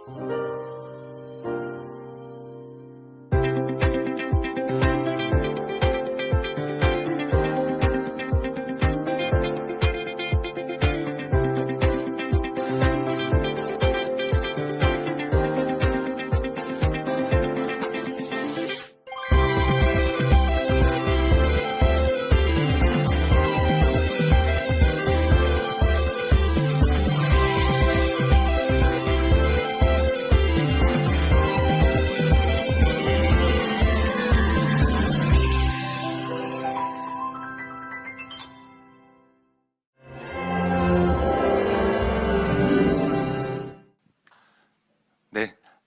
네,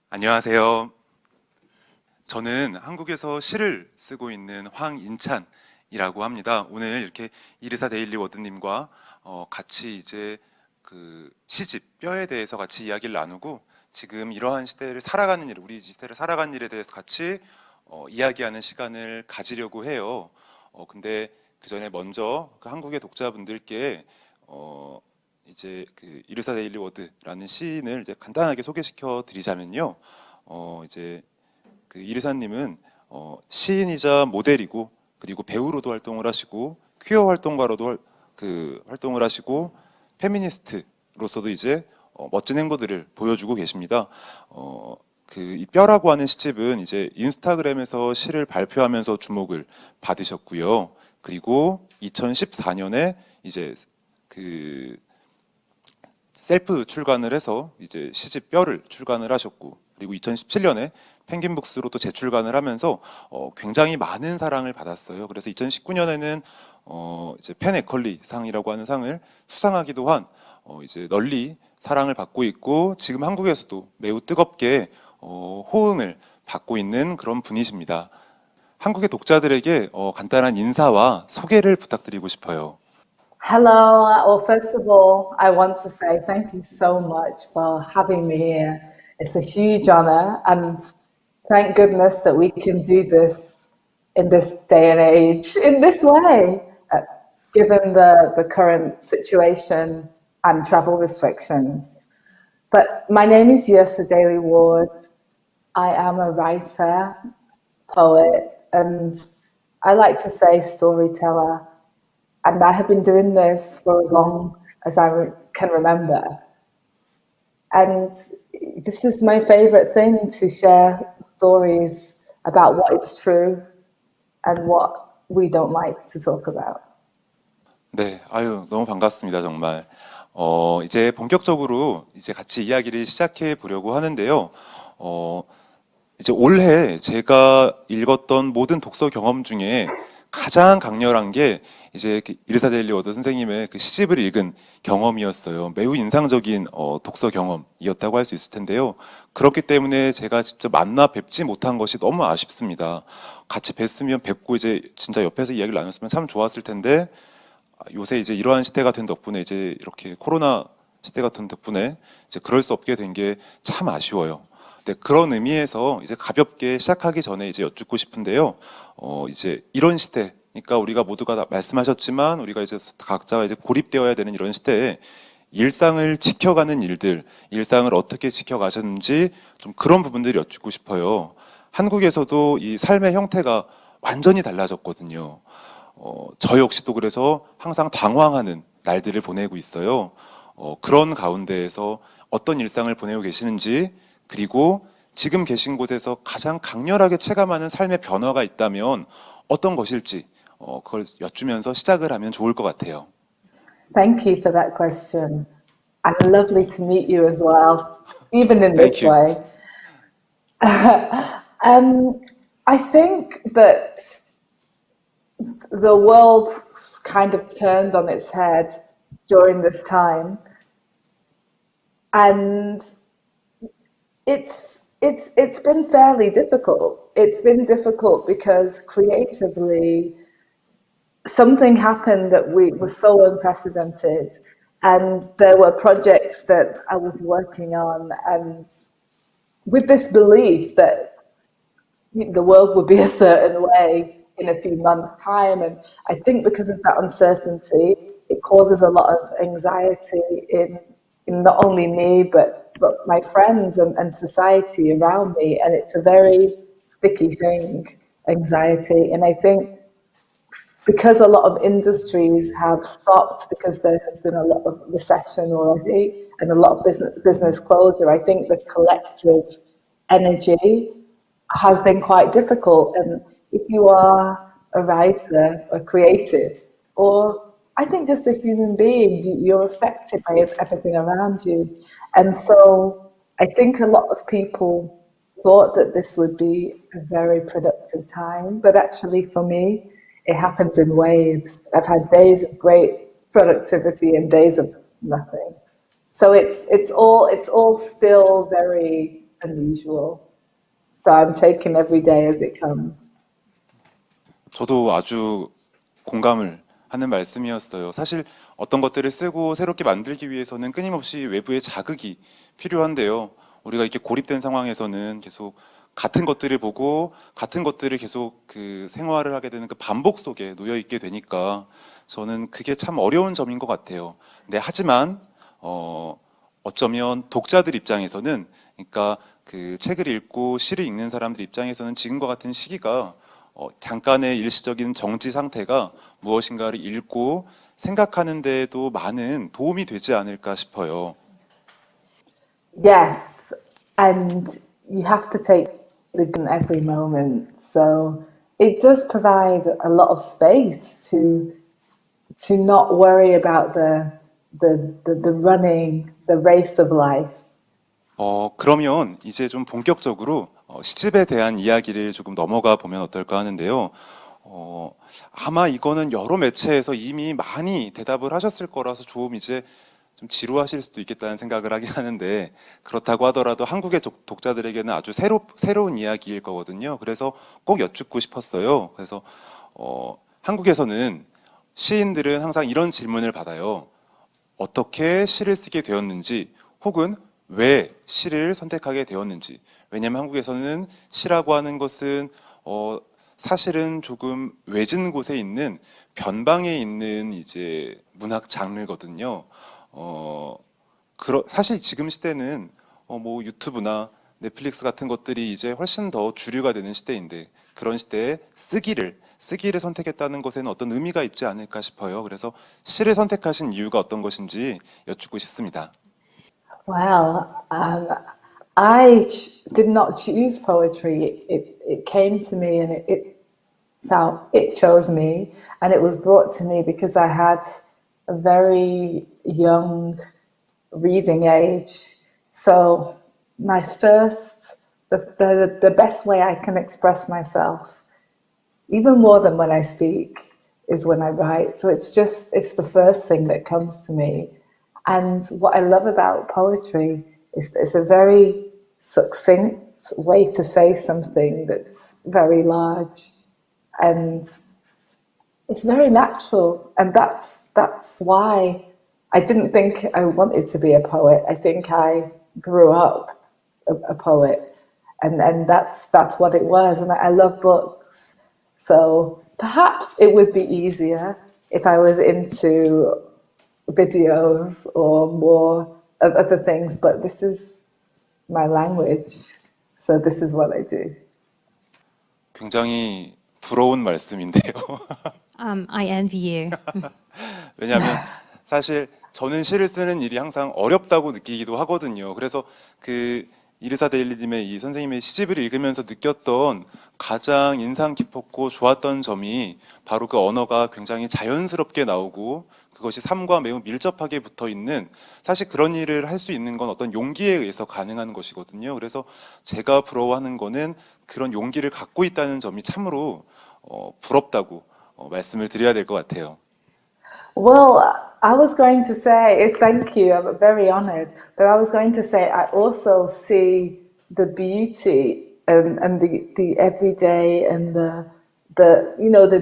안녕하세요. 저는 한국에서 시를 쓰고 있는 황인찬이라고 합니다. 오늘 이렇게 이르사 데일리 워드님과 같이 이제 그 시집 뼈에 대해서 같이 이야기를 나누고 지금 이러한 시대를 살아가는 일, 우리 시대를 살아가는 일에 대해서 같이 이야기하는 시간을 가지려고 해요. 근데 그 전에 먼저 그 한국의 독자분들께 이제 그 이르사 데일리 워드라는 시인을 이제 간단하게 소개시켜 드리자면요. 이제 그 이르사님은 시인이자 모델이고 그리고 배우로도 활동을 하시고 퀴어 활동가로도 활동을 하시고 페미니스트로서도 이제 멋진 행보들을 보여주고 계십니다. 그 이 뼈라고 하는 시집은 이제 인스타그램에서 시를 발표하면서 주목을 받으셨고요. 그리고 2014년에 이제 그 셀프 출간을 해서 이제 시집 뼈를 출간을 하셨고 그리고 2017년에 펭귄북스로 또 재출간을 하면서 굉장히 많은 사랑을 받았어요. 그래서 2019년에는 이제 펜 애컬리 상이라고 하는 상을 수상하기도 한 이제 널리 사랑을 받고 있고 지금 한국에서도 매우 뜨겁게 호응을 받고 있는 그런 분이십니다. 한국의 독자들에게 간단한 인사와 소개를 부탁드리고 싶어요. Hello. Well, first of all, I want to say thank you so much for having me here. It's a huge honor, and thank goodness that we can do this in this day and age in this way, given the current situation and travel restrictions. But my name is Yrsa Daly Ward. I am a writer, poet, and I like to say storyteller. And I have been doing this for as long as I can remember. And this is my favorite thing, to share stories about what is true and what we don't like to talk about. 네, 아유, 너무 반갑습니다, 정말. 이제 본격적으로 이제 같이 이야기를 시작해 보려고 하는데요. 이제 올해 제가 읽었던 모든 독서 경험 중에 가장 강렬한 게 이제 이르사 데일리 워드 선생님의 그 시집을 읽은 경험이었어요. 매우 인상적인 독서 경험이었다고 할 수 있을 텐데요. 그렇기 때문에 제가 직접 만나 뵙지 못한 것이 너무 아쉽습니다. 같이 뵀으면 뵙고 이제 진짜 옆에서 이야기를 나눴으면 참 좋았을 텐데 요새 이제 이러한 시대가 된 덕분에 이제 이렇게 코로나 시대 같은 덕분에 이제 그럴 수 없게 된 게 참 아쉬워요. 네, 그런 의미에서 이제 가볍게 시작하기 전에 이제 여쭙고 싶은데요. 이제 이런 시대, 그러니까 우리가 모두가 말씀하셨지만 우리가 이제 각자가 이제 고립되어야 되는 이런 시대에 일상을 지켜가는 일들, 일상을 어떻게 지켜가셨는지 좀 그런 부분들을 여쭙고 싶어요. 한국에서도 이 삶의 형태가 완전히 달라졌거든요. 저 역시도 그래서 항상 당황하는 날들을 보내고 있어요. 그런 가운데에서 어떤 일상을 보내고 계시는지, 그리고 지금 계신 곳에서 가장 강렬하게 체감하는 삶의 변화가 있다면 어떤 것일지 그걸 여쭈면서 시작을 하면 좋을 것 같아요. Thank you for that question. And lovely to meet you as well, even in Thank this you. way. I think that the world kind of turned on its head during this time, and it's been fairly difficult. It's been difficult because creatively something happened that was so unprecedented, and there were projects that I was working on, and with this belief that the world would be a certain way in a few months' time. And I think because of that uncertainty, it causes a lot of anxiety in not only me, but my friends and society around me. And it's a very sticky thing, anxiety. And I think because a lot of industries have stopped because there has been a lot of recession already and a lot of business closure, I think the collective energy has been quite difficult. And if you are a writer, a creative, or I think just a human being, you're affected by everything around you. And so I think a lot of people thought that this would be a very productive time, but actually for me, it happens in waves. I've had days of great productivity and days of nothing. So it's all still very unusual. So I'm taking every day as it comes. 저도 아주 공감을 하는 말씀이었어요. 사실 어떤 것들을 쓰고 새롭게 만들기 위해서는 끊임없이 외부의 자극이 필요한데요. 우리가 이렇게 고립된 상황에서는 계속 같은 것들을 보고 같은 것들을 계속 그 생활을 하게 되는 그 반복 속에 놓여 있게 되니까 저는 그게 참 어려운 점인 것 같아요. 네, 하지만 어쩌면 독자들 입장에서는, 그러니까 그 책을 읽고 시를 읽는 사람들 입장에서는 지금과 같은 시기가 잠깐의 일시적인 정지 상태가 무엇인가를 읽고 생각하는 데에도 많은 도움이 되지 않을까 싶어요. Yes, and you have to take the good in every moment. So it does provide a lot of space to not worry about the running, the race of life. 그러면 이제 좀 본격적으로 시집에 대한 이야기를 조금 넘어가 보면 어떨까 하는데요. 아마 이거는 여러 매체에서 이미 많이 대답을 하셨을 거라서 좀 이제 좀 지루하실 수도 있겠다는 생각을 하긴 하는데, 그렇다고 하더라도 한국의 독자들에게는 아주 새로운 이야기일 거거든요. 그래서 꼭 여쭙고 싶었어요. 그래서 한국에서는 시인들은 항상 이런 질문을 받아요. 어떻게 시를 쓰게 되었는지, 혹은 왜 시를 선택하게 되었는지. 왜냐하면 한국에서는 시라고 하는 것은 사실은 조금 외진 곳에 있는 변방에 있는 이제 문학 장르거든요. 사실 지금 시대는 뭐 유튜브나 넷플릭스 같은 것들이 이제 훨씬 더 주류가 되는 시대인데, 그런 시대에 쓰기를 선택했다는 것에는 어떤 의미가 있지 않을까 싶어요. 그래서 시를 선택하신 이유가 어떤 것인지 여쭙고 싶습니다. Well, I did not choose poetry. It came to me and it chose me, and it was brought to me because I had a very young reading age. So my the best way I can express myself, even more than when I speak, is when I write. So it's the first thing that comes to me. And what I love about poetry is that it's a very succinct way to say something that's very large, and it's very natural. And that's why I didn't think I wanted to be a poet. I think I grew up a poet, and that's what it was. And I love books, so perhaps it would be easier if I was into videos or more of other things, but this is my language, so this is what I do. 굉장히 부러운 말씀인데요. I envy you. 왜냐하면 사실 저는 시를 쓰는 일이 항상 어렵다고 느끼기도 하거든요. 그래서 그 이르사 데일리님의 이 선생님의 시집을 읽으면서 느꼈던 가장 인상 깊었고 좋았던 점이 바로 그 언어가 굉장히 자연스럽게 나오고 그것이 삶과 매우 밀접하게 붙어 있는, 사실 그런 일을 할 수 있는 건 어떤 용기에 의해서 가능한 것이거든요. 그래서 제가 부러워하는 거는 그런 용기를 갖고 있다는 점이 참으로 부럽다고 말씀을 드려야 될 것 같아요. Well, I was going to say, thank you, I'm very honored, but I was going to say, I also see the beauty and the everyday and the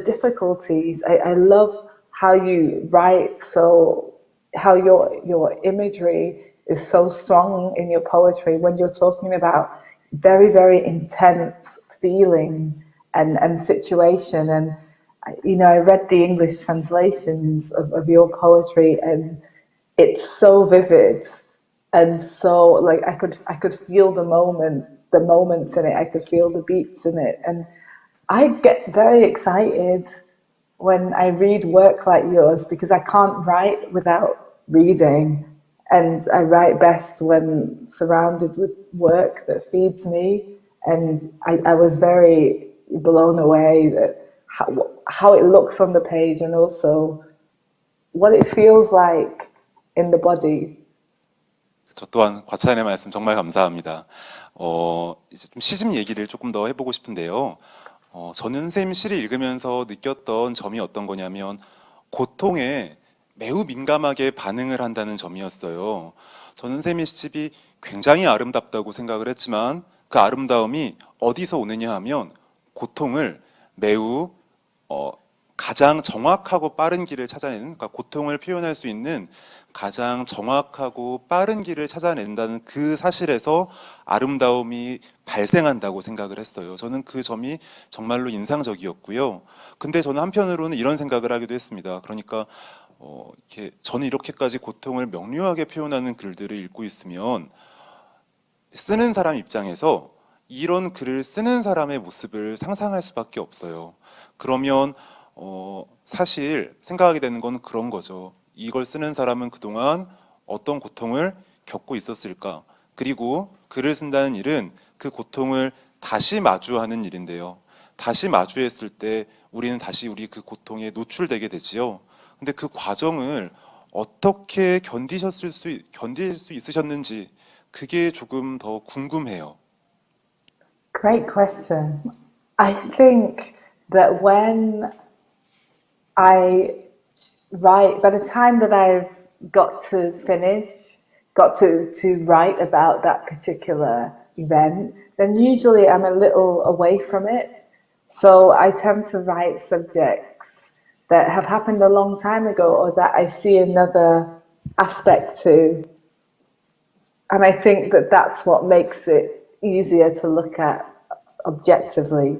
difficulties. I love how you write, so how your imagery is so strong in your poetry when you're talking about very, very intense feeling and situation. And I read the English translations of your poetry, and it's so vivid. And so like I could feel the moments in it. I could feel the beats in it, and I get very excited when I read work like yours because I can't write without reading, and I write best when surrounded with work that feeds me. And I was very blown away that how it looks on the page and also what it feels like in the body. 저 또한 과찬의 말씀 정말 감사합니다. 이제 좀 시집 얘기를 조금 더 해보고 싶은데요. 저는 선생님 시를 읽으면서 느꼈던 점이 어떤 거냐면 고통에 매우 민감하게 반응을 한다는 점이었어요. 저는 선생님의 시집이 굉장히 아름답다고 생각을 했지만 그 아름다움이 어디서 오느냐 하면 고통을 매우 가장 정확하고 빠른 길을 찾아내는, 그러니까 고통을 표현할 수 있는 가장 정확하고 빠른 길을 찾아낸다는 그 사실에서 아름다움이 발생한다고 생각을 했어요. 저는 그 점이 정말로 인상적이었고요. 근데 저는 한편으로는 이런 생각을 하기도 했습니다. 그러니까 저는 이렇게까지 고통을 명료하게 표현하는 글들을 읽고 있으면 쓰는 사람 입장에서 이런 글을 쓰는 사람의 모습을 상상할 수밖에 없어요. 그러면 사실 생각하게 되는 건 그런 거죠. 이걸 쓰는 사람은 그동안 어떤 고통을 겪고 있었을까? 그리고 글을 쓴다는 일은 그 고통을 다시 마주하는 일인데요. 다시 마주했을 때 우리는 다시 우리 그 고통에 노출되게 되지요. 근데 그 과정을 어떻게 견딜 수 있으셨는지 그게 조금 더 궁금해요. Great question. I think that when I write, by the time that I've got to finish, got to write about that particular event, then usually I'm a little away from it. So I tend to write subjects that have happened a long time ago or that I see another aspect to. And I think that that's what makes it easier to look at objectively.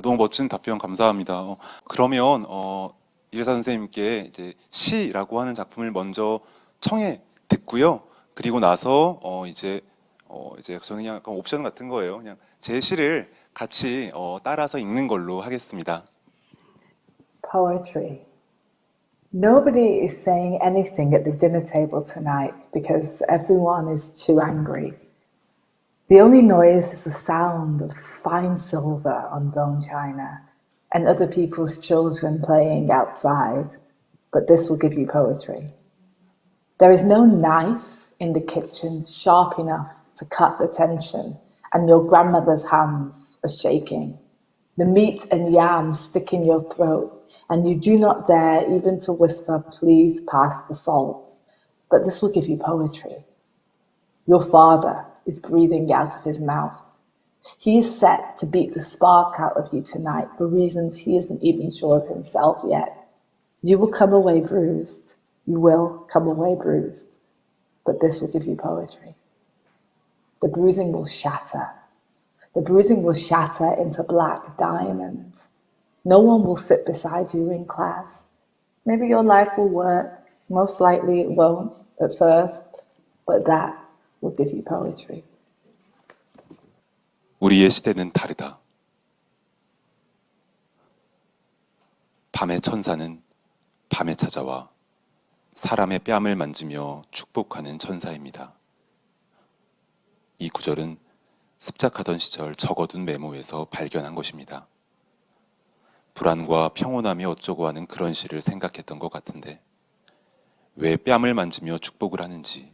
너무 멋진 답변 감사합니다. 그러면 이래사 선생님께 이제 시라고 하는 작품을 먼저 청해 듣고요. 그리고 나서 이제 저는 그냥 약간 옵션 같은 거예요. 그냥 제 시를 같이 따라서 읽는 걸로 하겠습니다. Poetry. Nobody is saying anything at the dinner table tonight because everyone is too angry. The only noise is the sound of fine silver on bone china and other people's children playing outside, but this will give you poetry. There is no knife in the kitchen sharp enough to cut the tension, and your grandmother's hands are shaking. The meat and yams stick in your throat, and you do not dare even to whisper, please pass the salt, but this will give you poetry. Your father is breathing out of his mouth. He is set to beat the spark out of you tonight for reasons he isn't even sure of himself yet. You will come away bruised. You will come away bruised. But this will give you poetry. The bruising will shatter. The bruising will shatter into black diamonds. No one will sit beside you in class. Maybe your life will work. Most likely it won't at first, but that will give you poetry. 우리의 시대는 다르다. 밤의 천사는 밤에 찾아와 사람의 뺨을 만지며 축복하는 천사입니다. 이 구절은 습작하던 시절 적어둔 메모에서 발견한 것입니다. 불안과 평온함이 어쩌고 하는 그런 시를 생각했던 것 같은데 왜 뺨을 만지며 축복을 하는지,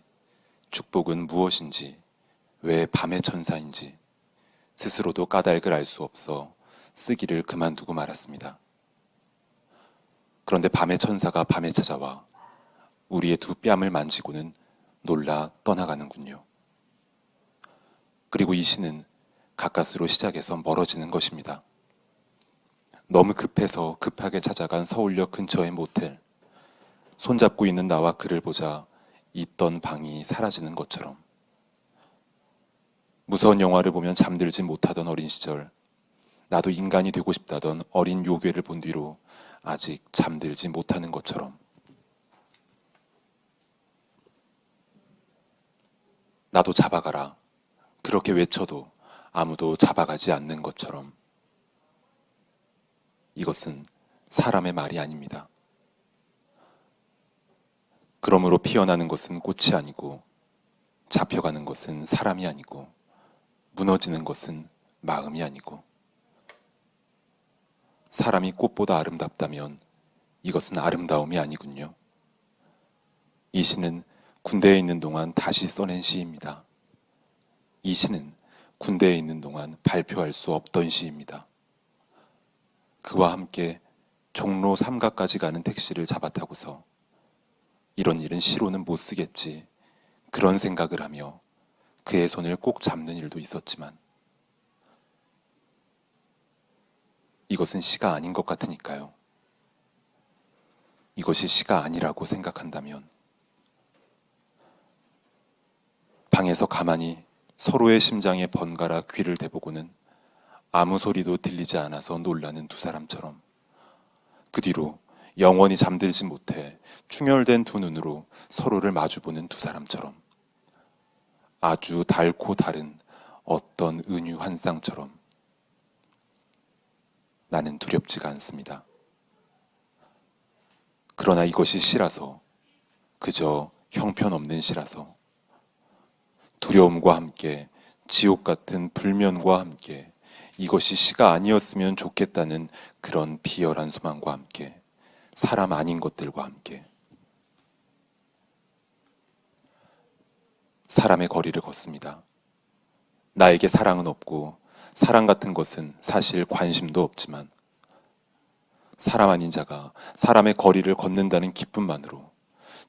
축복은 무엇인지, 왜 밤의 천사인지 스스로도 까닭을 알 수 없어 쓰기를 그만두고 말았습니다. 그런데 밤의 천사가 밤에 찾아와 우리의 두 뺨을 만지고는 놀라 떠나가는군요. 그리고 이 시는 가까스로 시작해서 멀어지는 것입니다. 너무 급해서 급하게 찾아간 서울역 근처의 모텔, 손잡고 있는 나와 그를 보자 있던 방이 사라지는 것처럼 무서운 영화를 보면 잠들지 못하던 어린 시절, 나도 인간이 되고 싶다던 어린 요괴를 본 뒤로 아직 잠들지 못하는 것처럼 나도 잡아가라. 그렇게 외쳐도 아무도 잡아가지 않는 것처럼 이것은 사람의 말이 아닙니다. 그러므로 피어나는 것은 꽃이 아니고 잡혀가는 것은 사람이 아니고 무너지는 것은 마음이 아니고 사람이 꽃보다 아름답다면 이것은 아름다움이 아니군요. 이 시는 군대에 있는 동안 다시 써낸 시입니다. 이 시는 군대에 있는 동안 발표할 수 없던 시입니다. 그와 함께 종로 3가까지 가는 택시를 잡아타고서 이런 일은 시로는 못 쓰겠지 그런 생각을 하며 그의 손을 꼭 잡는 일도 있었지만 이것은 시가 아닌 것 같으니까요. 이것이 시가 아니라고 생각한다면 방에서 가만히 서로의 심장에 번갈아 귀를 대보고는 아무 소리도 들리지 않아서 놀라는 두 사람처럼 그 뒤로 영원히 잠들지 못해 충혈된 두 눈으로 서로를 마주보는 두 사람처럼 아주 달고 다른 어떤 은유 한 쌍처럼 나는 두렵지가 않습니다. 그러나 이것이 시라서 그저 형편없는 시라서 두려움과 함께 지옥 같은 불면과 함께 이것이 시가 아니었으면 좋겠다는 그런 비열한 소망과 함께 사람 아닌 것들과 함께 사람의 거리를 걷습니다. 나에게 사랑은 없고 사랑 같은 것은 사실 관심도 없지만 사람 아닌 자가 사람의 거리를 걷는다는 기쁨만으로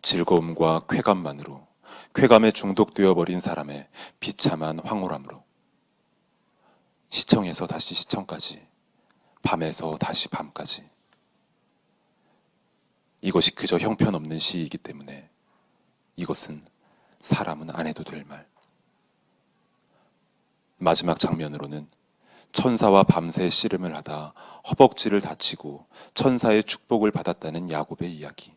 즐거움과 쾌감만으로 쾌감에 중독되어 버린 사람의 비참한 황홀함으로 시청에서 다시 시청까지 밤에서 다시 밤까지 이것이 그저 형편없는 시이기 때문에 이것은 사람은 안 해도 될 말. 마지막 장면으로는 천사와 밤새 씨름을 하다 허벅지를 다치고 천사의 축복을 받았다는 야곱의 이야기.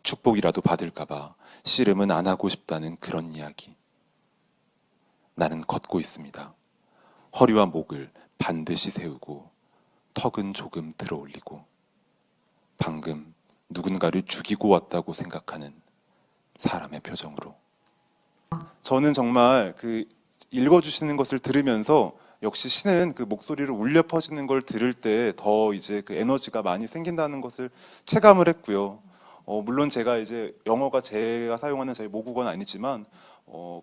축복이라도 받을까봐 씨름은 안 하고 싶다는 그런 이야기. 나는 걷고 있습니다. 허리와 목을 반드시 세우고 턱은 조금 들어올리고 방금 누군가를 죽이고 왔다고 생각하는 사람의 표정으로. 저는 정말 그 읽어주시는 것을 들으면서 역시 시는 그 목소리를 울려 퍼지는 걸 들을 때 더 이제 그 에너지가 많이 생긴다는 것을 체감을 했고요. 물론 제가 이제 영어가 제가 사용하는 제 모국어는 아니지만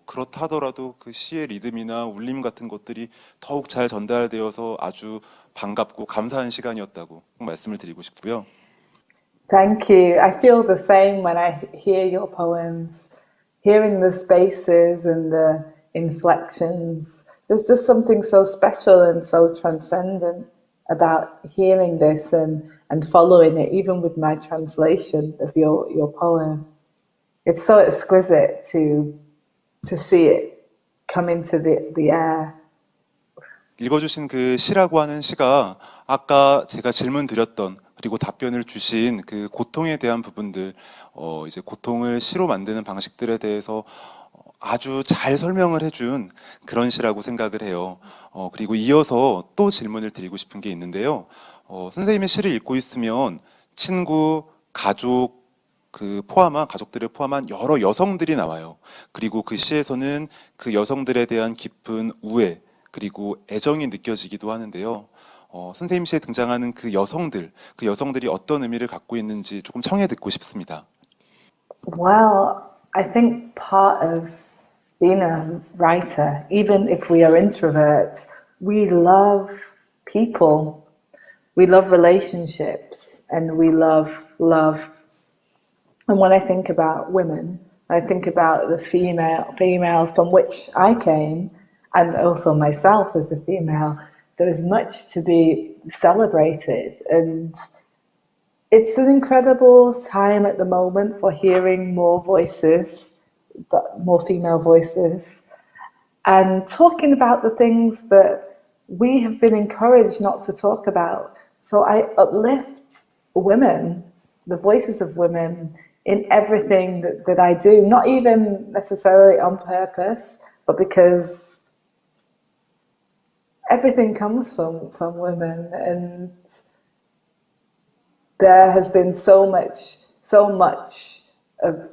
그렇다 하더라도 그 시의 리듬이나 울림 같은 것들이 더욱 잘 전달되어서 아주 반갑고 감사한 시간이었다고 꼭 말씀을 드리고 싶고요. Thank you. I feel the same when I hear your poems, hearing the spaces and the inflections. There's just something so special and so transcendent about hearing this and following it, even with my translation of your poem. It's so exquisite to see it come into the air. 읽어주신 그 시라고 하는 시가 아까 제가 질문 드렸던 그리고 답변을 주신 그 고통에 대한 부분들, 이제 고통을 시로 만드는 방식들에 대해서 아주 잘 설명을 해준 그런 시라고 생각을 해요. 그리고 이어서 또 질문을 드리고 싶은 게 있는데요. 선생님의 시를 읽고 있으면 친구, 가족, 가족들을 포함한 여러 여성들이 나와요. 그리고 그 시에서는 그 여성들에 대한 깊은 우애, 그리고 애정이 느껴지기도 하는데요. 선생님 시에 등장하는 그 여성들이 어떤 의미를 갖고 있는지 조금 청해 듣고 싶습니다. Well, I think part of being a writer, even if we are introverts, we love people, we love relationships, and we love love. And when I think about women, I think about the females from which I came, and also myself as a female. There is much to be celebrated, and it's an incredible time at the moment for hearing more voices, more female voices, and talking about the things that we have been encouraged not to talk about. So I uplift women, the voices of women in everything that I do, not even necessarily on purpose, but because everything comes from women, and there has been so much of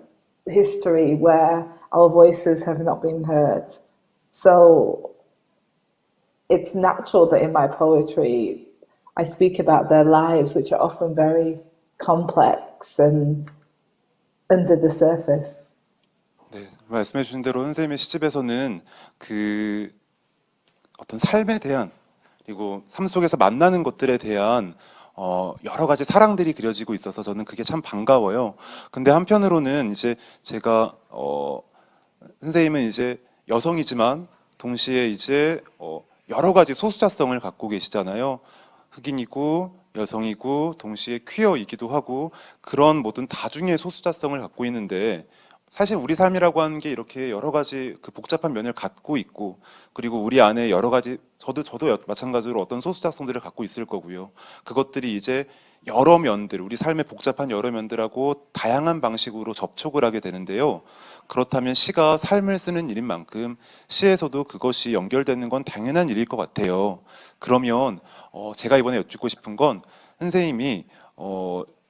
history where our voices have not been heard. So it's natural that in my poetry I speak about their lives, which are often very complex and under the surface. 네, 말씀해 주신 대로 선생님의 시집에서는 그 어떤 삶에 대한 그리고 삶 속에서 만나는 것들에 대한 여러 가지 사랑들이 그려지고 있어서 저는 그게 참 반가워요. 근데 한편으로는 이제 제가 선생님은 이제 여성이지만 동시에 이제 여러 가지 소수자성을 갖고 계시잖아요. 흑인이고 여성이고 동시에 퀴어이기도 하고 그런 모든 다중의 소수자성을 갖고 있는데 사실 우리 삶이라고 하는 게 이렇게 여러 가지 그 복잡한 면을 갖고 있고 그리고 우리 안에 여러 가지 저도 마찬가지로 어떤 소수자성들을 갖고 있을 거고요. 그것들이 이제 여러 면들 우리 삶의 복잡한 여러 면들하고 다양한 방식으로 접촉을 하게 되는데요. 그렇다면 시가 삶을 쓰는 일인 만큼 시에서도 그것이 연결되는 건 당연한 일일 것 같아요. 그러면 제가 이번에 여쭙고 싶은 건 선생님이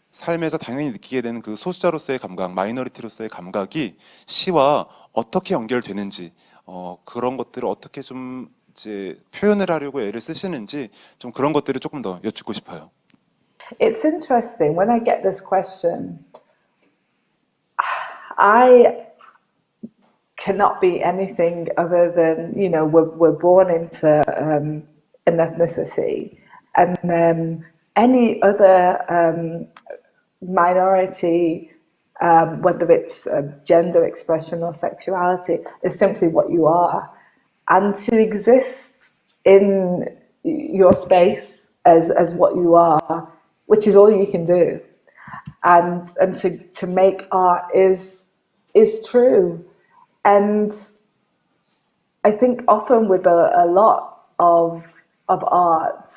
삶에서 당연히 느끼게 되는 그 소수자로서의 감각, 마이너리티로서의 감각이 시와 어떻게 연결되는지 그런 것들을 어떻게 좀 이제 표현을 하려고 애를 쓰시는지 좀 그런 것들을 조금 더 여쭙고 싶어요. It's interesting when I get this question. I cannot be anything other than, you know, we're born into an ethnicity, and then any other minority, whether it's gender expression or sexuality, is simply what you are. And to exist in your space as what you are, which is all you can do, and to make art is true. And I think often with a lot of art,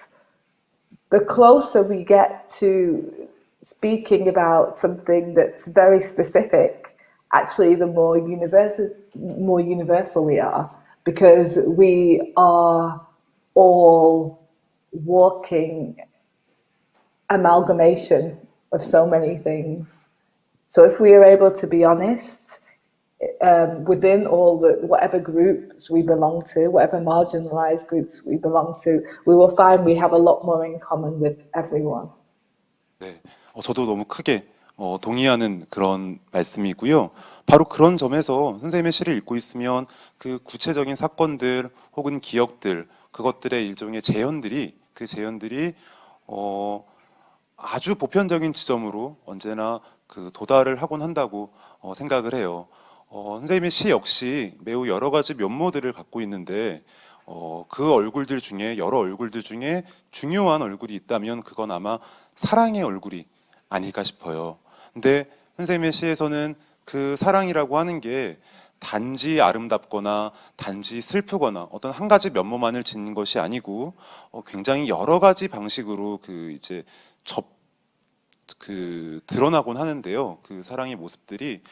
the closer we get to speaking about something that's very specific, actually the more universal we are, because we are all walking amalgamation of so many things. So if we are able to be honest within all whatever groups we belong to, whatever marginalized groups we belong to, we will find we have a lot more in common with everyone. 네, 저도 너무 크게 동의하는 그런 말씀이고요. 바로 그런 점에서 선생님의 시를 읽고 있으면 그 구체적인 사건들 혹은 기억들 그것들의 일종의 재현들이 그 재현들이 아주 보편적인 지점으로 언제나 그 도달을 하곤 한다고 생각을 해요. 선생님의 시 역시 매우 여러 가지 면모들을 갖고 있는데 그 얼굴들 중에 여러 얼굴들 중에 중요한 얼굴이 있다면 그건 아마 사랑의 얼굴이 아닐까 싶어요. 근데 선생님의 시에서는 그 사랑이라고 하는 게 단지 아름답거나 단지 슬프거나 어떤 한 가지 면모만을 짓는 것이 아니고 굉장히 여러 가지 방식으로 그 이제 드러나곤 하는데요. 그 사랑의 모습들이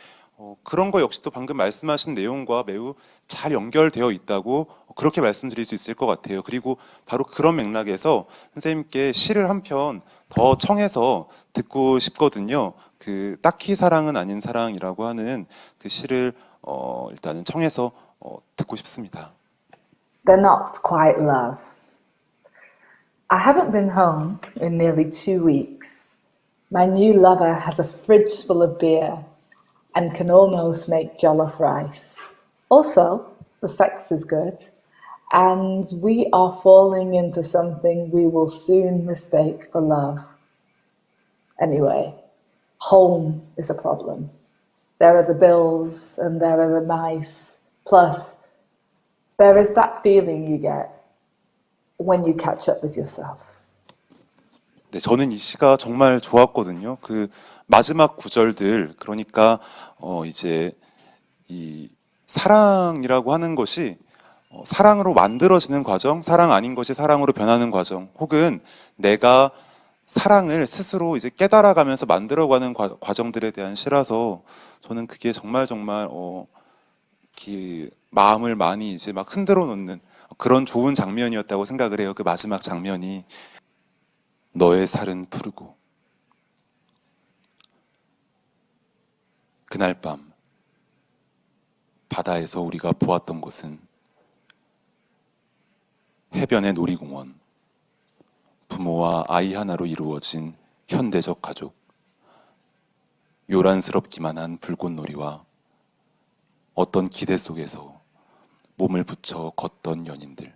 그런 거 역시 또 방금 말씀하신 내용과 매우 잘 연결되어 있다고 그렇게 말씀드릴 수 있을 것 같아요. 그리고 바로 그런 맥락에서 선생님께 시를 한 편 더 청해서 듣고 싶거든요. 그 딱히 사랑은 아닌 사랑이라고 하는 그 시를 일단은 청해서 듣고 싶습니다. They're not quite love. I haven't been home in nearly 2 weeks. My new lover has a fridge full of beer and can almost make jollof rice. Also, the sex is good, and we are falling into something we will soon mistake for love. Anyway, home is a problem. There are the bills and there are the mice. Plus, there is that feeling you get when you catch up with yourself. 네, 저는 이 시가 정말 좋았거든요. 그 마지막 구절들, 그러니까 이제 이 사랑이라고 하는 것이 사랑으로 만들어지는 과정, 사랑 아닌 것이 사랑으로 변하는 과정, 혹은 내가 사랑을 스스로 이제 깨달아가면서 만들어가는 과정들에 대한 시라서 저는 그게 정말 정말 마음을 많이 이제 막 흔들어 놓는 그런 좋은 장면이었다고 생각을 해요. 그 마지막 장면이 너의 살은 푸르고 그날 밤 바다에서 우리가 보았던 것은 해변의 놀이공원, 부모와 아이 하나로 이루어진 현대적 가족, 요란스럽기만 한 불꽃놀이와 어떤 기대 속에서 몸을 붙여 걷던 연인들.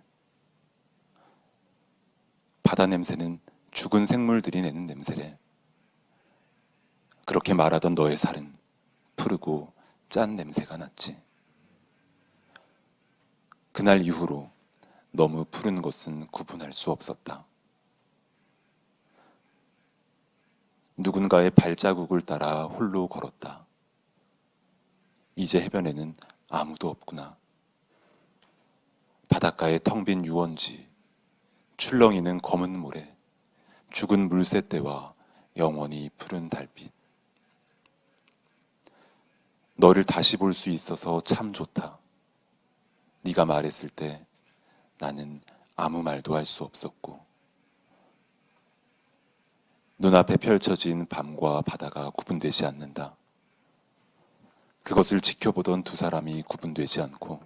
바다 냄새는 죽은 생물들이 내는 냄새래. 그렇게 말하던 너의 살은 푸르고 짠 냄새가 났지. 그날 이후로 너무 푸른 것은 구분할 수 없었다. 누군가의 발자국을 따라 홀로 걸었다. 이제 해변에는 아무도 없구나. 바닷가의 텅 빈 유원지, 출렁이는 검은 모래, 죽은 물새떼와 영원히 푸른 달빛. 너를 다시 볼 수 있어서 참 좋다. 네가 말했을 때 나는 아무 말도 할 수 없었고 눈앞에 펼쳐진 밤과 바다가 구분되지 않는다. 그것을 지켜보던 두 사람이 구분되지 않고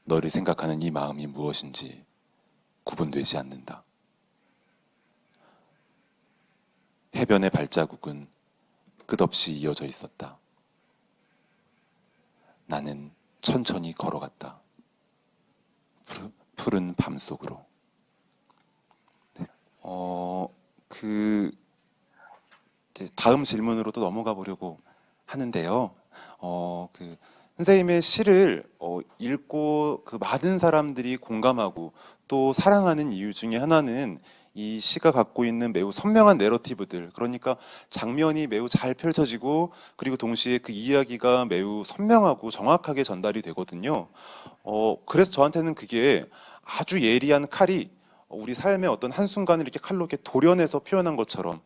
너를 생각하는 이 마음이 무엇인지 구분되지 않는다. 해변의 발자국은 끝없이 이어져 있었다. 나는 천천히 걸어갔다. 푸른 밤 속으로. 이제 다음 질문으로 또 넘어가 보려고 하는데요. 선생님의 시를 읽고 그 많은 사람들이 공감하고 또 사랑하는 이유 중에 하나는 이 시가 갖고 있는 매우 선명한 내러티브들, 그러니까 장면이 매우 잘 펼쳐지고 그리고 동시에 그 이야기가 매우 선명하고 정확하게 전달이 되거든요. 그래서 저한테는 그게 아주 예리한 칼이 우리 삶의 어떤 한순간을 이렇게 칼로 이렇게 도려내서 표현한 것처럼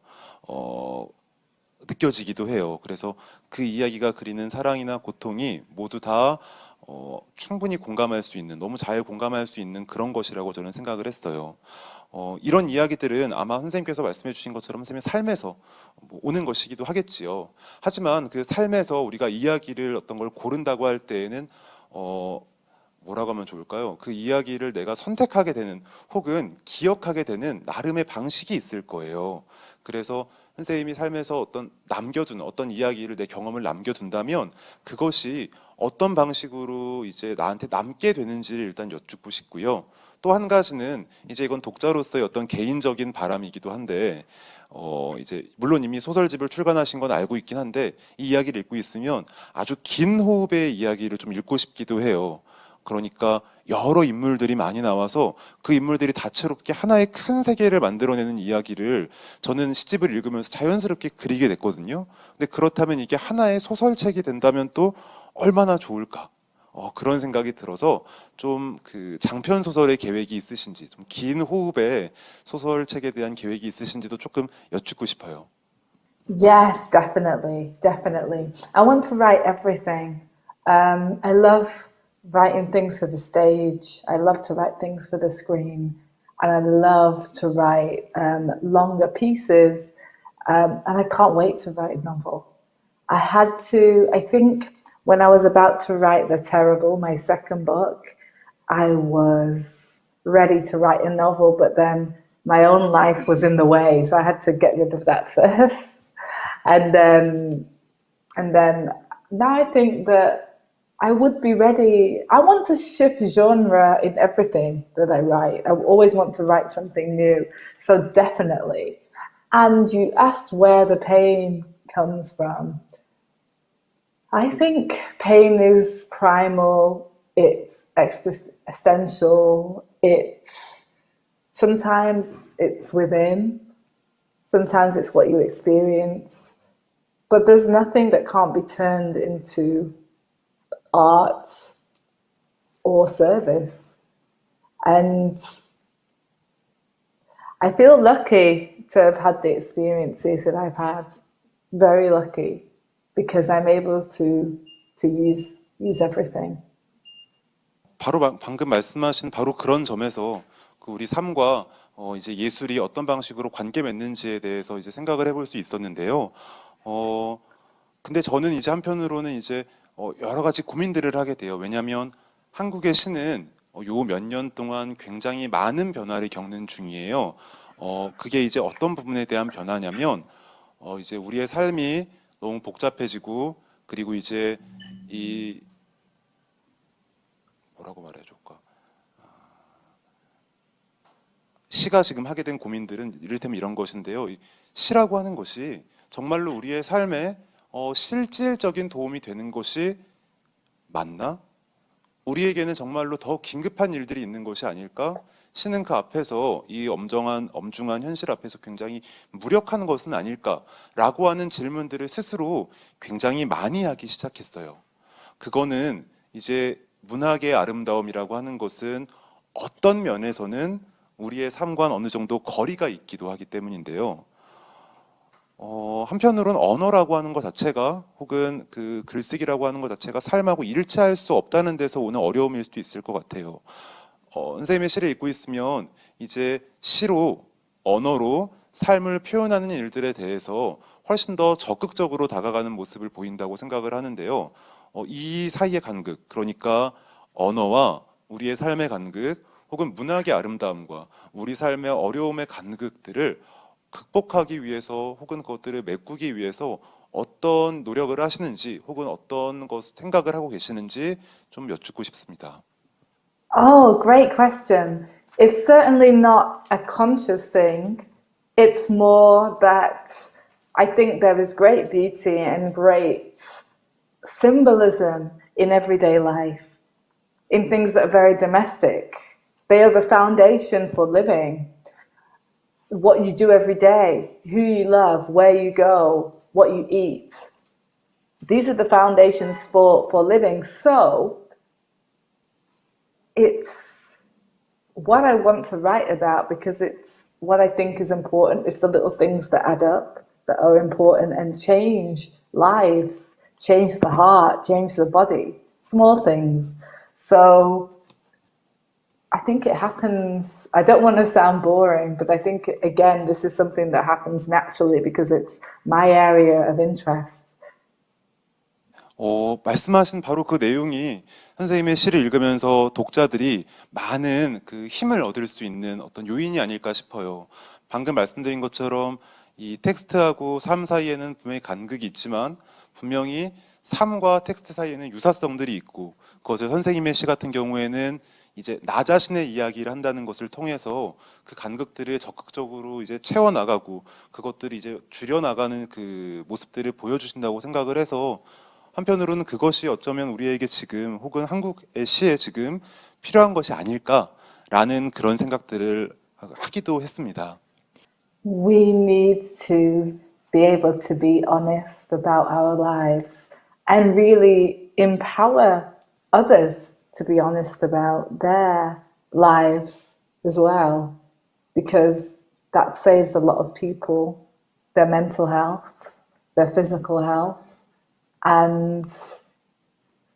느껴지기도 해요. 그래서 그 이야기가 그리는 사랑이나 고통이 모두 다 충분히 공감할 수 있는, 너무 잘 공감할 수 있는 그런 것이라고 저는 생각을 했어요. 이런 이야기들은 아마 선생님께서 말씀해 주신 것처럼 선생님의 삶에서 뭐 오는 것이기도 하겠지요. 하지만 그 삶에서 우리가 이야기를 어떤 걸 고른다고 할 때에는 뭐라고 하면 좋을까요? 그 이야기를 내가 선택하게 되는 혹은 기억하게 되는 나름의 방식이 있을 거예요. 그래서 선생님이 삶에서 남겨둔 어떤 이야기를, 내 경험을 남겨둔다면 그것이 어떤 방식으로 이제 나한테 남게 되는지를 일단 여쭙고 싶고요. 또 한 가지는 이제 이건 독자로서의 어떤 개인적인 바람이기도 한데 이제 물론 이미 소설집을 출간하신 건 알고 있긴 한데 이 이야기를 읽고 있으면 아주 긴 호흡의 이야기를 좀 읽고 싶기도 해요. 그러니까 여러 인물들이 많이 나와서 그 인물들이 다채롭게 하나의 큰 세계를 만들어내는 이야기를 저는 시집을 읽으면서 자연스럽게 그리게 됐거든요. 근데 그렇다면 이게 하나의 소설책이 된다면 또 얼마나 좋을까? 그런 생각이 들어서 좀 그 장편 소설의 계획이 있으신지, 좀 긴 호흡의 소설책에 대한 계획이 있으신지도 조금 여쭙고 싶어요. Yes, definitely, definitely. I want to write everything. I love writing things for the stage. I love to write things for the screen, and I love to write longer pieces. And I can't wait to write a novel. I think when I was about to write The Terrible, my second book, I was ready to write a novel, but then my own life was in the way, so I had to get rid of that first. And then now I think that I would be ready. I want to shift genre in everything that I write. I always want to write something new. So definitely. And you asked where the pain comes from. I think pain is primal, it's existential, it's sometimes it's within, sometimes it's what you experience, but there's nothing that can't be turned into art or service. And I feel lucky to have had the experiences that I've had. Very lucky because I'm able to use everything. 바로 방금 말씀하신 바로 그런 점에서 그 우리 삶과 이제 예술이 어떤 방식으로 관계 맺는지에 대해서 이제 생각을 해볼 수 있었는데요. 근데 저는 이제 한편으로는 이제 여러 가지 고민들을 하게 돼요. 왜냐하면 한국의 시는 요 몇 년 동안 굉장히 많은 변화를 겪는 중이에요. 그게 이제 어떤 부분에 대한 변화냐면 이제 우리의 삶이 너무 복잡해지고 그리고 이제 이 뭐라고 말해야 좋을까? 시가 지금 하게 된 고민들은 이를테면 이런 것인데요. 이 시라고 하는 것이 정말로 우리의 삶에 실질적인 도움이 되는 것이 맞나? 우리에게는 정말로 더 긴급한 일들이 있는 것이 아닐까? 시는 그 앞에서 이 엄중한 현실 앞에서 굉장히 무력한 것은 아닐까라고 하는 질문들을 스스로 굉장히 많이 하기 시작했어요. 그거는 이제 문학의 아름다움이라고 하는 것은 어떤 면에서는 우리의 삶과 어느 정도 거리가 있기도 하기 때문인데요. 한편으로는 언어라고 하는 것 자체가 혹은 그 글쓰기라고 하는 것 자체가 삶하고 일치할 수 없다는 데서 오는 어려움일 수도 있을 것 같아요. 선생님의 시를 읽고 있으면 이제 시로 언어로 삶을 표현하는 일들에 대해서 훨씬 더 적극적으로 다가가는 모습을 보인다고 생각을 하는데요. 이 사이의 간극, 그러니까 언어와 우리의 삶의 간극, 혹은 문학의 아름다움과 우리 삶의 어려움의 간극들을 극복하기 위해서 혹은 그것들을 메꾸기 위해서 어떤 노력을 하시는지 혹은 어떤 것 생각을 하고 계시는지 좀 여쭙고 싶습니다. Oh, great question. It's certainly not a conscious thing. It's more that I think there is great beauty and great symbolism in everyday life, in things that are very domestic. They are the foundation for living. What you do every day, who you love, where you go, what you eat. These are the foundations for living. So it's what I want to write about because it's what I think is important. It's the little things that add up, that are important and change lives, change the heart, change the body, small things. So I think it happens. I don't want to sound boring, but I think, again, this is something that happens naturally because it's my area of interest. 말씀하신 바로 그 내용이 선생님의 시를 읽으면서 독자들이 많은 그 힘을 얻을 수 있는 어떤 요인이 아닐까 싶어요. 방금 말씀드린 것처럼 이 텍스트하고 삶 사이에는 분명히 간극이 있지만 분명히 삶과 텍스트 사이에는 유사성들이 있고 그것을 선생님의 시 같은 경우에는 이제 나 자신의 이야기를 한다는 것을 통해서 그 간극들을 적극적으로 이제 채워나가고 그것들이 이제 줄여나가는 그 모습들을 보여주신다고 생각을 해서 한편으로는 그것이 어쩌면 우리에게 지금 혹은 한국의 시에 지금 필요한 것이 아닐까라는 그런 생각들을 하기도 했습니다. We need to be able to be honest about our lives and really empower others to be honest about their lives as well, because that saves a lot of people, their mental health, their physical health, and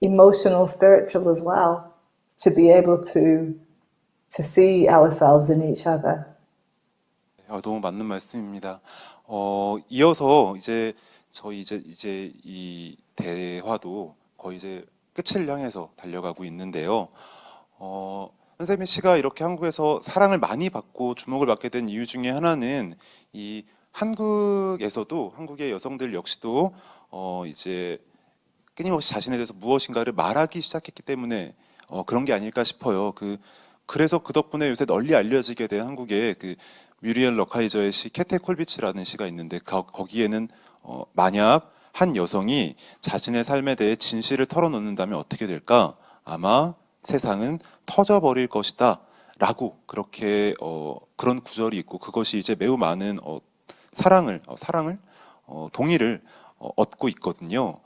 emotional, spiritual as well, to be able to see ourselves in each other. 너무 맞는 말씀입니다. 이어서 이제 저희 이제 이 대화도 거의 이제 끝을 향해서 달려가고 있는데요. 선생님의 시가 이렇게 한국에서 사랑을 많이 받고 주목을 받게 된 이유 중에 하나는 이 한국에서도 한국의 여성들 역시도 이제 끊임없이 자신에 대해서 무엇인가를 말하기 시작했기 때문에 그런 게 아닐까 싶어요. 그래서 그 덕분에 요새 널리 알려지게 된 한국의 그 뮤리엘 러카이저의 시 캐테 콜비츠라는 시가 있는데 거기에는 만약 한 여성이 자신의 삶에 대해 진실을 털어놓는다면 어떻게 될까? 아마 세상은 터져버릴 것이다 라고 그렇게 그런 구절이 있고 그것이 이제 매우 많은 사랑을 동의를 얻고 있거든요.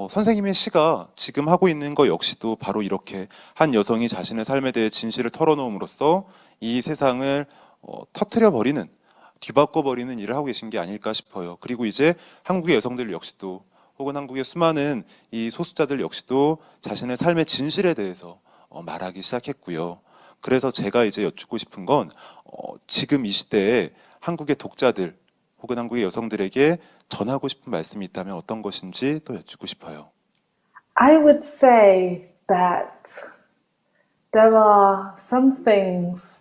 선생님의 시가 지금 하고 있는 것 역시도 바로 이렇게 한 여성이 자신의 삶에 대해 진실을 털어놓음으로써 이 세상을 터트려 버리는, 뒤바꿔 버리는 일을 하고 계신 게 아닐까 싶어요. 그리고 이제 한국의 여성들 역시도, 혹은 한국의 수많은 이 소수자들 역시도 자신의 삶의 진실에 대해서 말하기 시작했고요. 그래서 제가 이제 여쭙고 싶은 건 지금 이 시대에 한국의 독자들 혹은 한국의 여성들에게 전하고 싶은 말씀이 있다면 어떤 것인지 또 여쭙고 싶어요. I would say that there are some things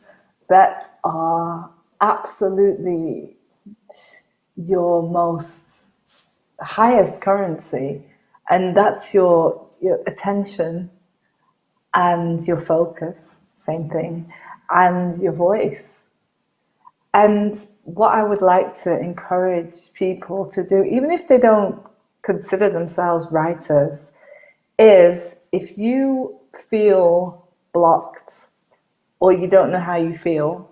that are absolutely your most highest currency, and that's your attention and your focus, same thing, and your voice. And what I would like to encourage people to do, even if they don't consider themselves writers, is if you feel blocked or you don't know how you feel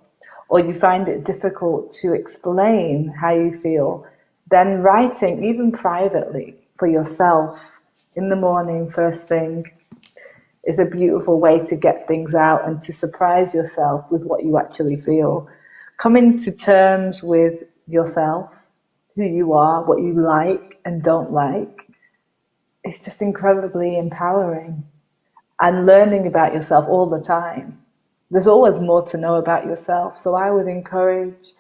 or you find it difficult to explain how you feel, then writing, even privately for yourself in the morning, first thing, is a beautiful way to get things out and to surprise yourself with what you actually feel. Coming to terms with yourself, who you are, what you like and don't like, it's just incredibly empowering. And learning about yourself all the time. There's always more to know about yourself. So I would encourage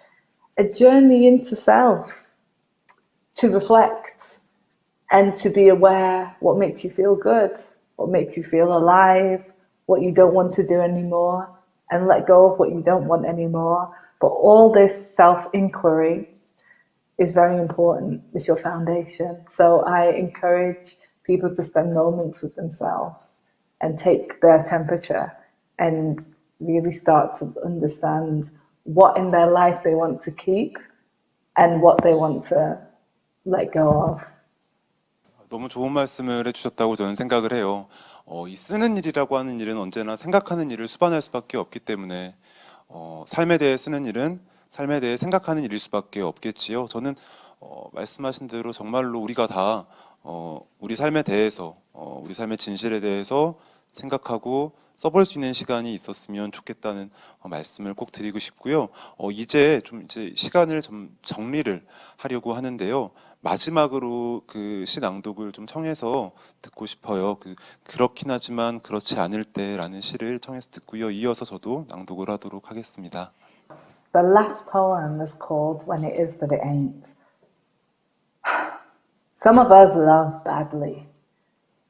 a journey into self, to reflect and to be aware what makes you feel good, what makes you feel alive, what you don't want to do anymore, and let go of what you don't want anymore. But all this self-inquiry is very important. It's your foundation. So I encourage people to spend moments with themselves and take their temperature and really start to understand what in their life they want to keep and what they want to let go of. 너무 좋은 말씀을 해주셨다고 저는 생각을 해요. 이 쓰는 일이라고 하는 일은 언제나 생각하는 일을 수반할 수밖에 없기 때문에 삶에 대해 쓰는 일은 삶에 대해 생각하는 일일 수밖에 없겠지요. 저는 말씀하신 대로 정말로 우리가 다 우리 삶에 대해서 우리 삶의 진실에 대해서 생각하고 써볼 수 있는 시간이 있었으면 좋겠다는 말씀을 꼭 드리고 싶고요. 이제 시간을 좀 정리를 하려고 하는데요. 마지막으로 그 시 낭독을 좀 청해서 듣고 싶어요. 그렇긴 하지만 그렇지 않을 때라는 시를 청해서 듣고요. 이어서 저도 낭독을 하도록 하겠습니다. The last poem is called When It Is But It Ain't. Some of us love badly.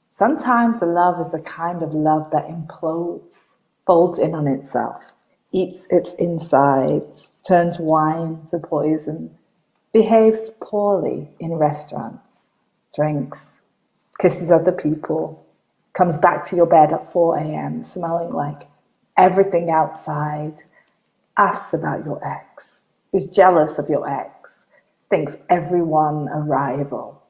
Sometimes the love is the kind of love that implodes, folds in on itself, eats its insides, turns wine to poison, behaves poorly in restaurants, drinks, kisses other people, comes back to your bed at 4 a.m. smelling like everything outside, asks about your ex, is jealous of your ex, thinks everyone a rival.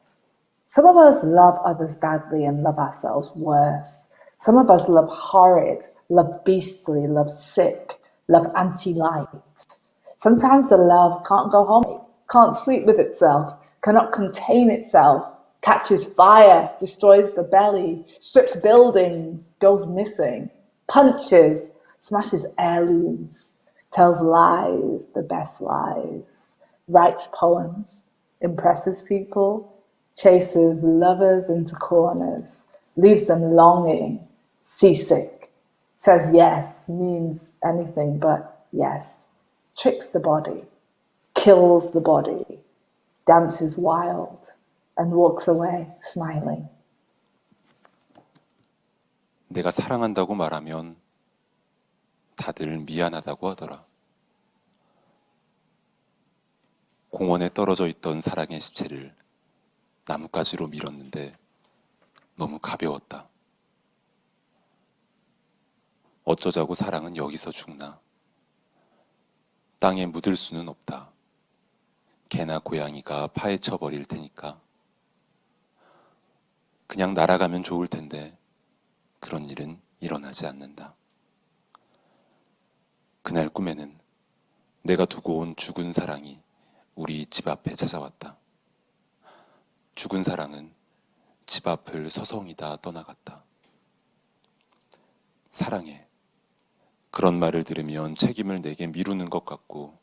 Some of us love others badly and love ourselves worse. Some of us love horrid, love beastly, love sick, love anti-light. Sometimes the love can't go home, can't sleep with itself, cannot contain itself, catches fire, destroys the belly, strips buildings, goes missing, punches, smashes heirlooms, tells lies, the best lies, writes poems, impresses people, chases lovers into corners, leaves them longing, seasick, says yes, means anything but yes, tricks the body, kills the body, dances wild, and walks away smiling. 내가 사랑한다고 말하면 다들 미안하다고 하더라. 공원에 떨어져 있던 사랑의 시체를 나뭇가지로 밀었는데 너무 가벼웠다. 어쩌자고 사랑은 여기서 죽나. 땅에 묻을 수는 없다. 개나 고양이가 파헤쳐 버릴 테니까. 그냥 날아가면 좋을 텐데 그런 일은 일어나지 않는다. 그날 꿈에는 내가 두고 온 죽은 사랑이 우리 집 앞에 찾아왔다. 죽은 사랑은 집 앞을 서성이다 떠나갔다. 사랑해. 그런 말을 들으면 책임을 내게 미루는 것 같고,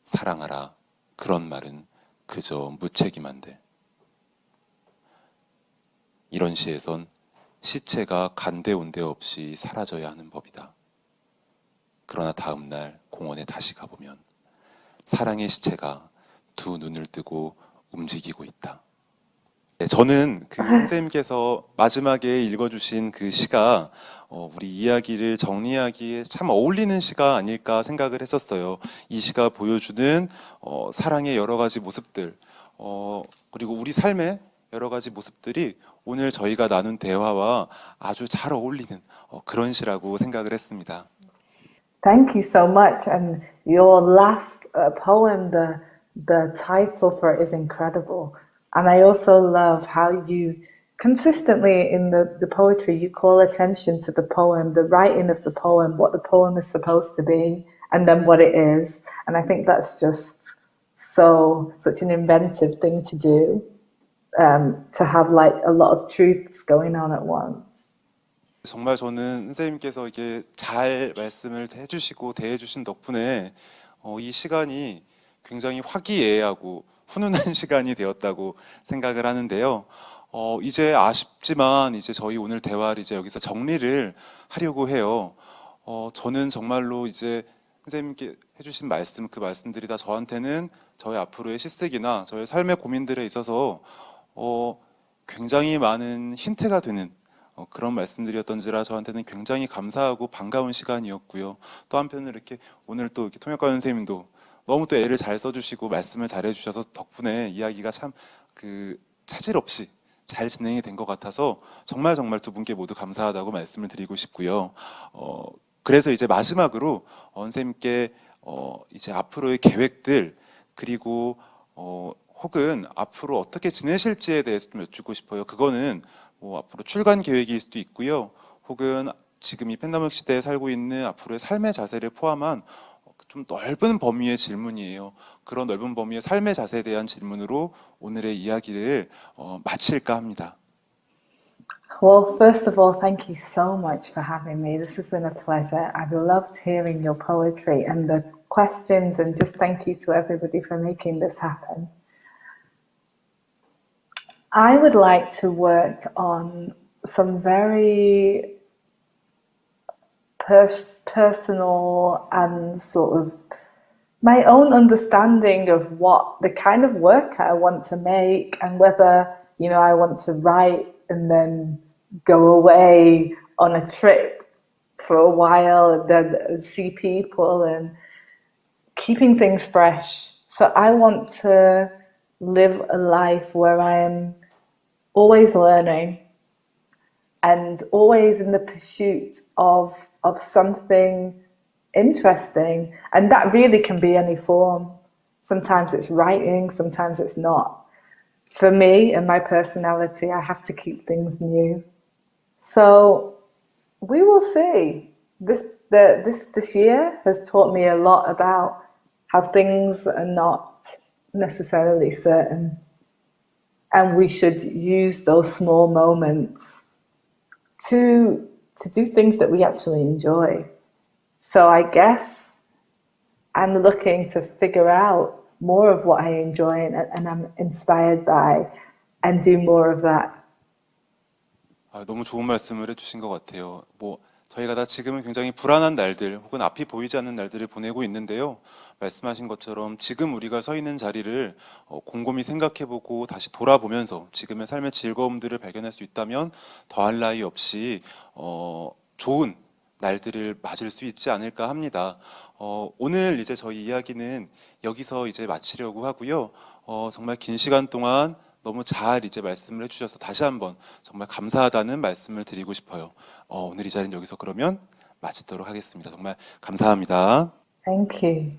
사랑하라 그런 말은 그저 무책임한데. 이런 시에선 시체가 간데온데 없이 사라져야 하는 법이다. 그러나 다음 날 공원에 다시 가보면 사랑의 시체가 두 눈을 뜨고 움직이고 있다. 네, 저는 그 선생님께서 마지막에 읽어주신 그 시가 우리 이야기를 정리하기에 참 어울리는 시가 아닐까 생각을 했었어요. 이 시가 보여주는 사랑의 여러 가지 모습들, 그리고 우리 삶의 여러 가지 모습들이 오늘 저희가 나눈 대화와 아주 잘 어울리는 그런 시라고 생각을 했습니다. Thank you so much. And your last poem, the title for it is incredible. And I also love how you consistently in the poetry, you call attention to the poem, the writing of the poem, what the poem is supposed to be, and then what it is. And I think that's just such an inventive thing to do, to have like a lot of truths going on at once. 정말 저는 선생님께서 이게 잘 말씀을 해주시고 대해주신 덕분에 이 시간이 굉장히 화기애애하고 훈훈한 시간이 되었다고 생각을 하는데요. 이제 아쉽지만 이제 저희 오늘 대화를 이제 여기서 정리를 하려고 해요. 저는 정말로 이제 선생님께 해주신 말씀, 그 말씀들이 다 저한테는 저의 앞으로의 시쓰기나 저의 삶의 고민들에 있어서 굉장히 많은 힌트가 되는 그런 말씀들이었던지라 저한테는 굉장히 감사하고 반가운 시간이었고요. 또 한편으로 이렇게 오늘 또 이렇게 통역과 선생님도 너무 또 애를 잘 써주시고 말씀을 잘 해주셔서 덕분에 이야기가 참 그 차질 없이 잘 진행이 된 것 같아서 정말 두 분께 모두 감사하다고 말씀을 드리고 싶고요. 그래서 이제 마지막으로 선생님께 이제 앞으로의 계획들 그리고 혹은 앞으로 어떻게 지내실지에 대해서 좀 여쭙고 싶어요. 그거는 뭐 앞으로 출간 계획일 수도 있고요. 혹은 지금 이 팬데믹 시대에 살고 있는 앞으로의 삶의 자세를 포함한 좀 넓은 범위의 질문이에요. 그런 넓은 범위의 삶의 자세에 대한 질문으로 오늘의 이야기를 마칠까 합니다. Well, first of all, thank you so much for having me. This has been a pleasure. I've loved hearing your poetry and the questions, and just thank you to everybody for making this happen. I would like to work on some very personal and sort of my own understanding of what the kind of work I want to make, and whether, you know, I want to write and then go away on a trip for a while and then see people and keeping things fresh. So I want to live a life where I am always learning and always in the pursuit of something interesting. And that really can be any form. Sometimes it's writing, sometimes it's not. For me and my personality, I have to keep things new. So we will see. This year has taught me a lot about how things are not necessarily certain. And we should use those small moments to do things that we actually enjoy. So I guess I'm looking to figure out more of what I enjoy and I'm inspired by, and do more of that. 너무 좋은 말씀을 해주신 것 같아요. 뭐 저희가 다 지금은 굉장히 불안한 날들 혹은 앞이 보이지 않는 날들을 보내고 있는데요. 말씀하신 것처럼 지금 우리가 서 있는 자리를 곰곰이 생각해보고 다시 돌아보면서 지금의 삶의 즐거움들을 발견할 수 있다면 더할 나위 없이 좋은 날들을 맞을 수 있지 않을까 합니다. 오늘 이제 저희 이야기는 여기서 이제 마치려고 하고요. 정말 긴 시간 동안 너무 잘 이제 말씀을 해주셔서 다시 한번 정말 감사하다는 말씀을 드리고 싶어요. 오늘 이 자리는 여기서 그러면 마치도록 하겠습니다. 정말 감사합니다. Thank you.